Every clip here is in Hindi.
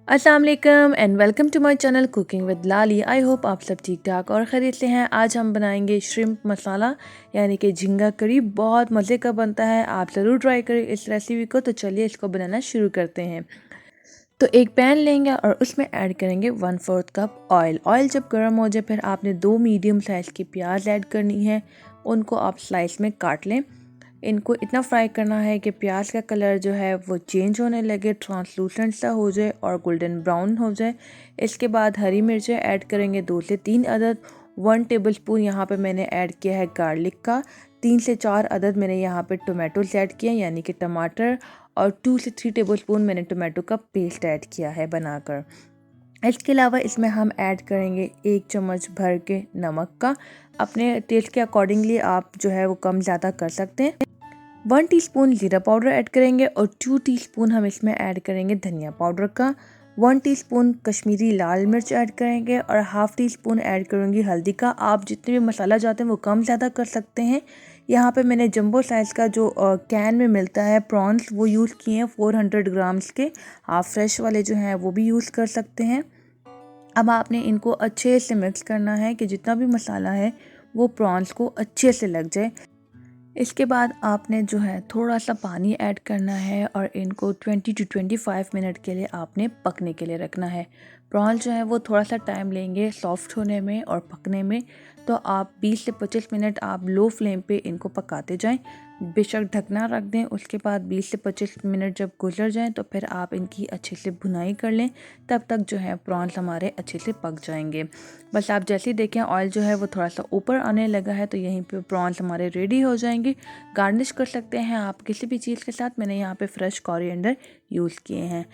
अस्सलाम वालेकुम and welcome to my channel cooking with Lali. I hope आप सब ठीक ठाक और ख़ैरियत से हैं। आज हम बनाएंगे श्रिम्प मसाला यानी कि झींगा करी। बहुत मज़े का बनता है, आप ज़रूर ट्राई करें इस रेसिपी को। तो चलिए इसको बनाना शुरू करते हैं। तो एक पैन लेंगे और उसमें ऐड करेंगे 1/4 कप ऑयल। ऑयल जब गर्म हो जाए फिर आपने 2 मीडियम साइज़ की प्याज ऐड करनी है। उनको आप स्लाइस में काट लें। इनको इतना फ्राई करना है कि प्याज का कलर जो है वो चेंज होने लगे, ट्रांसलूसेंट सा हो जाए और गोल्डन ब्राउन हो जाए। इसके बाद हरी मिर्चें ऐड करेंगे 2 से 3 अदद। 1 टेबलस्पून यहाँ पे मैंने ऐड किया है गार्लिक का। 3 से 4 अदद मैंने यहाँ पे टोमेटोज ऐड किए हैं यानी कि टमाटर। और 2 से 3 टेबलस्पून मैंने टोमेटो का पेस्ट ऐड किया है बनाकर। इसके अलावा इसमें हम ऐड करेंगे 1 चम्मच भर के नमक का। अपने टेस्ट के अकॉर्डिंगली आप जो है वो कम ज़्यादा कर सकते हैं। 1 टीस्पून जीरा पाउडर ऐड करेंगे और 2 टीस्पून हम इसमें ऐड करेंगे धनिया पाउडर का। 1 टीस्पून कश्मीरी लाल मिर्च ऐड करेंगे और हाफ़ टी स्पून ऐड करूँगी हल्दी का। आप जितने भी मसाला चाहते हैं वो कम ज़्यादा कर सकते हैं। यहाँ पे मैंने जंबो साइज़ का जो कैन में मिलता है प्रॉन्स वो यूज़ किए हैं 400 ग्राम्स के। आप फ्रेश वाले जो हैं वो भी यूज़ कर सकते हैं। अब आपने इनको अच्छे से मिक्स करना है कि जितना भी मसाला है वो प्रॉन्स को अच्छे से लग जाए। इसके बाद आपने जो है थोड़ा सा पानी ऐड करना है और इनको 20 to 25 मिनट के लिए आपने पकने के लिए रखना है। प्रॉन्स जो है वो थोड़ा सा टाइम लेंगे सॉफ्ट होने में और पकने में। तो आप 20 से 25 मिनट आप लो फ्लेम पे इनको पकाते जाएं। बेशक ढकना रख दें। उसके बाद 20 से 25 मिनट जब गुजर जाएं तो फिर आप इनकी अच्छे से भुनाई कर लें। तब तक जो है प्रॉन्स हमारे अच्छे से पक जाएंगे। बस आप जैसे ही देखें ऑयल जो है वो थोड़ा सा ऊपर आने लगा है तो यहीं पे प्रॉन्स हमारे रेडी हो जाएंगे। गार्निश कर सकते हैं आप किसी भी चीज़ के साथ। मैंने यहाँ पे फ्रेश कोरिएंडर यूज़ किए हैं।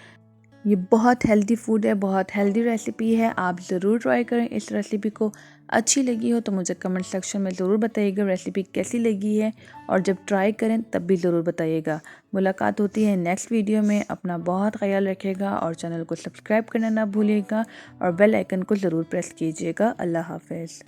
ये बहुत हेल्दी फूड है, बहुत हेल्दी रेसिपी है। आप ज़रूर ट्राई करें इस रेसिपी को। अच्छी लगी हो तो मुझे कमेंट सेक्शन में ज़रूर बताइएगा रेसिपी कैसी लगी है। और जब ट्राई करें तब भी ज़रूर बताइएगा। मुलाकात होती है नेक्स्ट वीडियो में। अपना बहुत ख्याल रखिएगा और चैनल को सब्सक्राइब करना ना भूलिएगा और बेल आइकन को ज़रूर प्रेस कीजिएगा। अल्लाह हाफ़िज़।